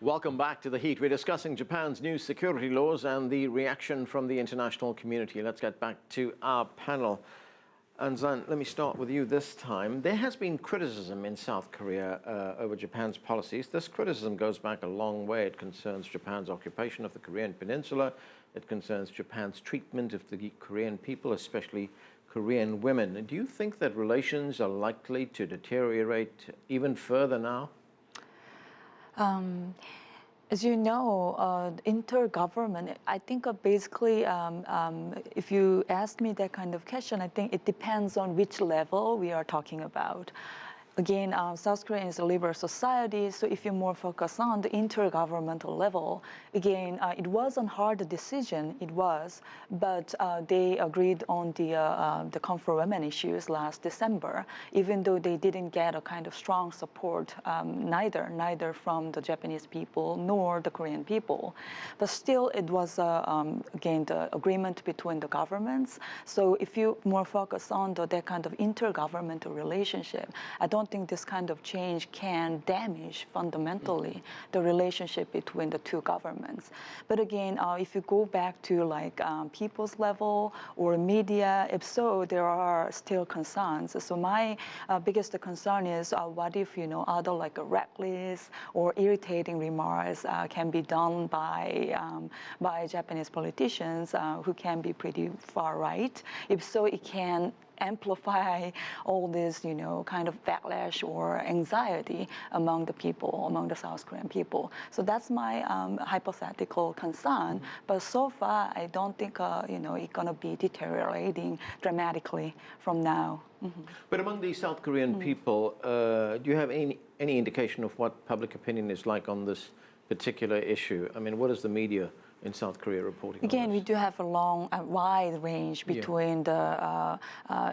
Welcome back to The Heat. We're discussing Japan's new security laws and the reaction from the international community. Let's get back to our panel. And Zhang, let me start with you this time. There has been criticism in South Korea over Japan's policies. This criticism goes back a long way. It concerns Japan's occupation of the Korean Peninsula. It concerns Japan's treatment of the Korean people, especially Korean women. Do you think that relations are likely to deteriorate even further now? As you know, intergovernment, I think basically, if you ask me that kind of question, I think it depends on which level we are talking about. Again, South Korea is a liberal society, so if you more focus on the intergovernmental level, again, it was a hard decision, it was, but they agreed on the comfort women issues last December, even though they didn't get a kind of strong support, neither from the Japanese people nor the Korean people. But still, it was, again, the agreement between the governments. So if you more focus on that kind of intergovernmental relationship, I don't think this kind of change can damage fundamentally the relationship between the two governments. But again, if you go back to like people's level or media, if so, there are still concerns. So my biggest concern is what if, other like reckless or irritating remarks can be done by Japanese politicians who can be pretty far right. If so, it can amplify all this, kind of backlash or anxiety among the people, among the South Korean people. So that's my hypothetical concern. But so far, I don't think, it's going to be deteriorating dramatically from now. But among the South Korean people, do you have any indication of what public opinion is like on this particular issue? I mean, what is the media in South Korea reporting on Again, this? we do have a wide range between the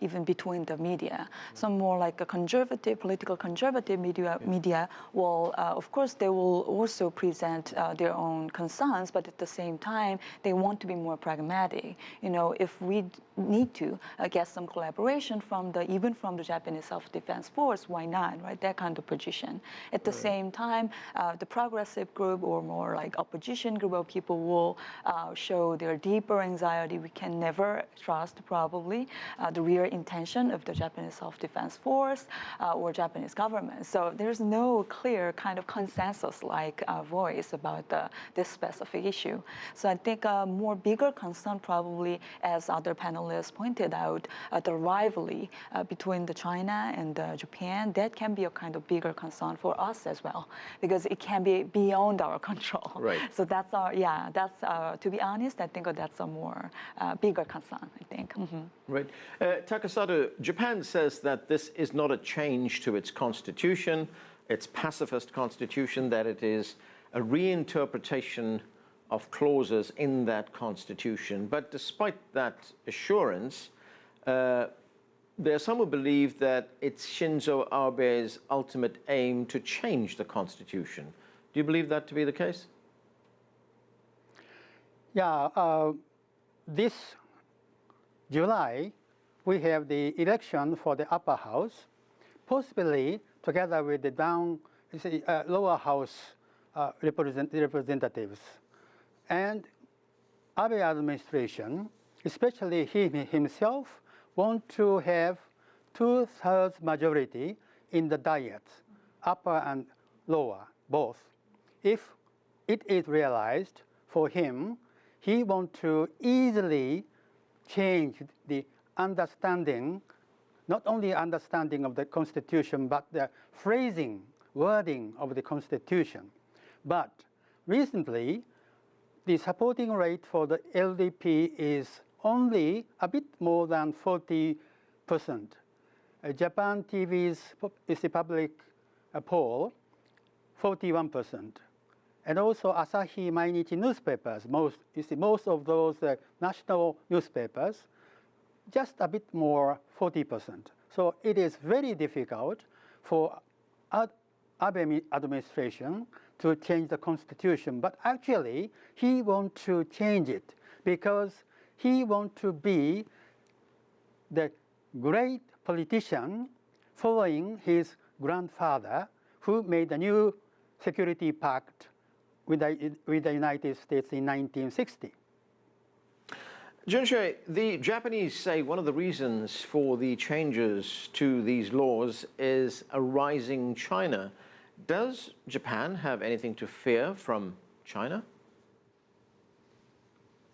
even between the media. Some more like a political conservative media will, of course, they will also present their own concerns, but at the same time, they want to be more pragmatic. If we need to get some collaboration even from the Japanese self-defense force, why not, right? That kind of position. At the same time, the progressive group or more like opposition group of people will show their deeper anxiety. We can never trust probably the real intention of the Japanese self-defense force or Japanese government. So there's no clear kind of consensus-like voice about this specific issue. So I think a more bigger concern probably, as other panelists pointed out, the rivalry between the China and Japan, that can be a kind of bigger concern for us as well, because it can be beyond our control. Right. So that's to be honest, I think that's a more bigger concern, I think. Right. Takesato, Japan says that this is not a change to its constitution, its pacifist constitution, that it is a reinterpretation of clauses in that constitution. But despite that assurance, there are some who believe that it's Shinzo Abe's ultimate aim to change the constitution. Do you believe that to be the case? Yeah, this July, we have the election for the upper house, possibly together with the lower house representatives. And Abe administration, especially he himself, want to have 2/3 majority in the Diet, upper and lower, both. If it is realized for him, he wants to easily change the understanding, not only understanding of the Constitution, but the phrasing, wording of the Constitution. But recently, the supporting rate for the LDP is only a bit more than 40%. Japan TV's is the public poll, 41%. And also Asahi Mainichi newspapers, most of those national newspapers, just a bit more, 40%. So it is very difficult for Abe administration to change the constitution. But actually, he wants to change it because he wants to be the great politician following his grandfather, who made a new security pact with the United States in 1960. Junshe, the Japanese say one of the reasons for the changes to these laws is a rising China. Does Japan have anything to fear from China?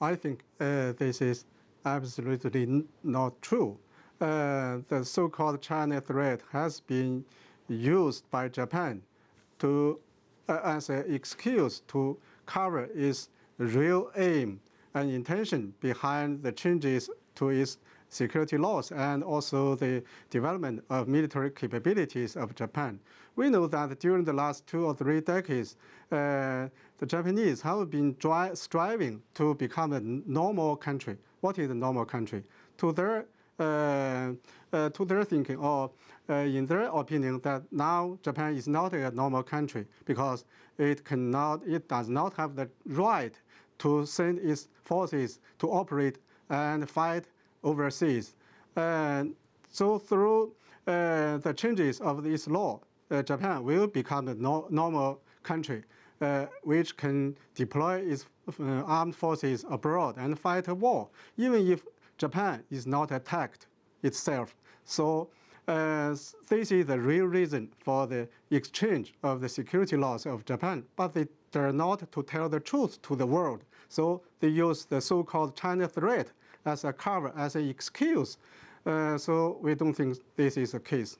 I think this is absolutely not true. The so-called China threat has been used by Japan to, as an excuse to cover its real aim and intention behind the changes to its security laws and also the development of military capabilities of Japan. We know that during the last 2 or 3 decades, the Japanese have been striving to become a normal country. What is a normal country? To their thinking, or in their opinion, that now Japan is not a normal country because it does not have the right to send its forces to operate and fight overseas. So through the changes of this law, Japan will become a normal country which can deploy its armed forces abroad and fight a war, even if Japan is not attacked itself. So this is the real reason for the exchange of the security laws of Japan, but they dare not to tell the truth to the world. So they use the so-called China threat as a cover, as an excuse. So we don't think this is the case.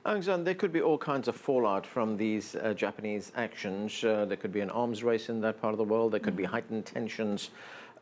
Eunjung, there could be all kinds of fallout from these Japanese actions. There could be an arms race in that part of the world. There could be heightened tensions.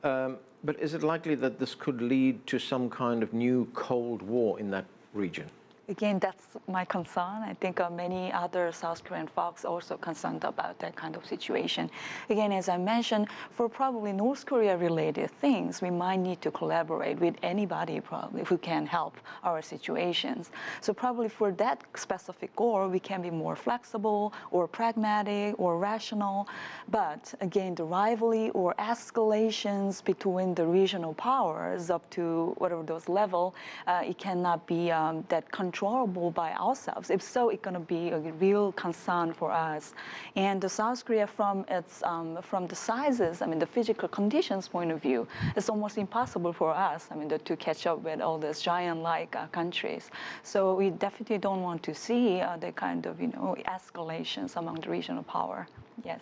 But is it likely that this could lead to some kind of new Cold War in that region? Again, that's my concern. I think many other South Korean folks also concerned about that kind of situation. Again, as I mentioned, for probably North Korea-related things, we might need to collaborate with anybody probably who can help our situations. So probably for that specific goal, we can be more flexible or pragmatic or rational. But again, the rivalry or escalations between the regional powers up to whatever those level, it cannot be that controllable by ourselves. If so, it's going to be a real concern for us. And the South Korea, from the sizes, I mean, the physical conditions point of view, it's almost impossible for us, I mean, to catch up with all these giant-like countries. So we definitely don't want to see the kind of, escalations among the regional power. Yes.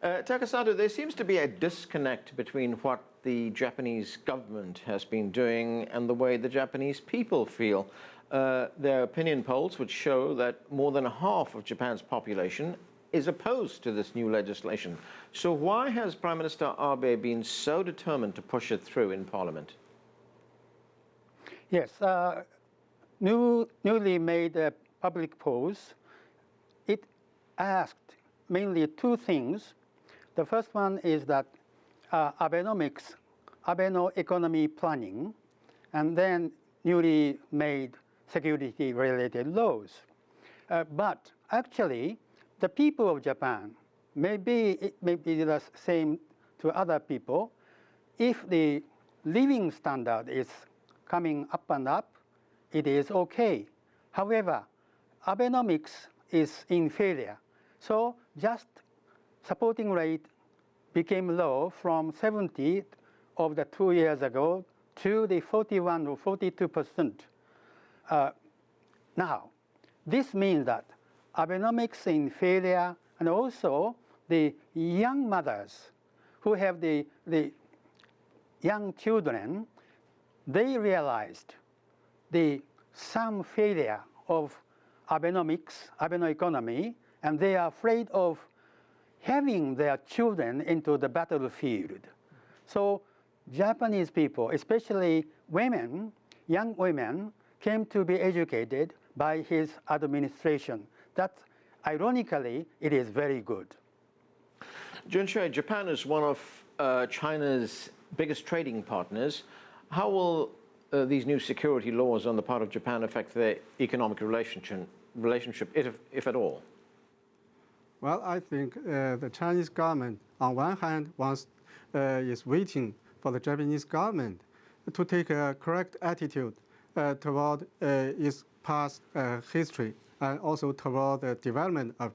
Takesato, there seems to be a disconnect between what the Japanese government has been doing and the way the Japanese people feel. Their opinion polls would show that more than half of Japan's population is opposed to this new legislation. So why has Prime Minister Abe been so determined to push it through in Parliament? Yes, newly made public polls, it asked mainly 2 things. The first one is that Abenomics, Abeno economy planning, and then newly made security-related laws. But actually, the people of Japan, it may be the same to other people, if the living standard is coming up and up, it is okay. However, Abenomics is in failure. So just supporting rate became low from 70 of the 2 years ago to the 41 or 42%. Now, this means that Abenomics in failure, and also the young mothers who have the young children, they realized some failure of Abenomics, Abeno economy, and they are afraid of having their children into the battlefield. So Japanese people, especially women, young women, came to be educated by his administration. That, ironically, it is very good. Junshe, Japan is one of China's biggest trading partners. How will these new security laws on the part of Japan affect their economic relationship, if at all? Well, I think the Chinese government, on one hand, is waiting for the Japanese government to take a correct attitude toward its past history and also toward the development of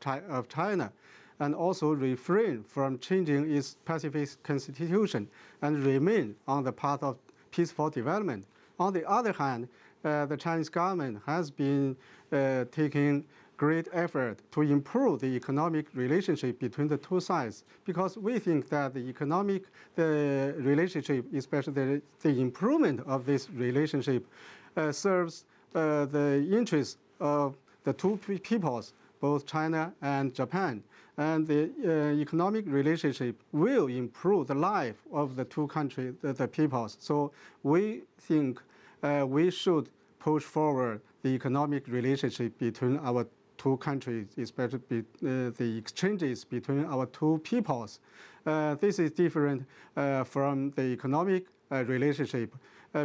China, and also refrain from changing its pacifist constitution and remain on the path of peaceful development. On the other hand, the Chinese government has been taking great effort to improve the economic relationship between the two sides, because we think that the relationship, especially the improvement of this relationship, serves the interests of the two peoples, both China and Japan. And the economic relationship will improve the life of the two countries, the peoples. So we think we should push forward the economic relationship between our two countries, especially the exchanges between our two peoples. This is different from the economic relationship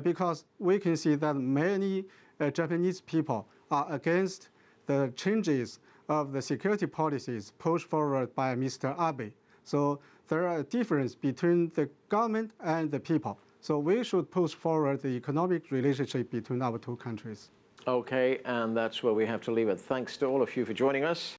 because we can see that many Japanese people are against the changes of the security policies pushed forward by Mr. Abe. So there are a difference between the government and the people. So we should push forward the economic relationship between our two countries. Okay, and that's where we have to leave it. Thanks to all of you for joining us.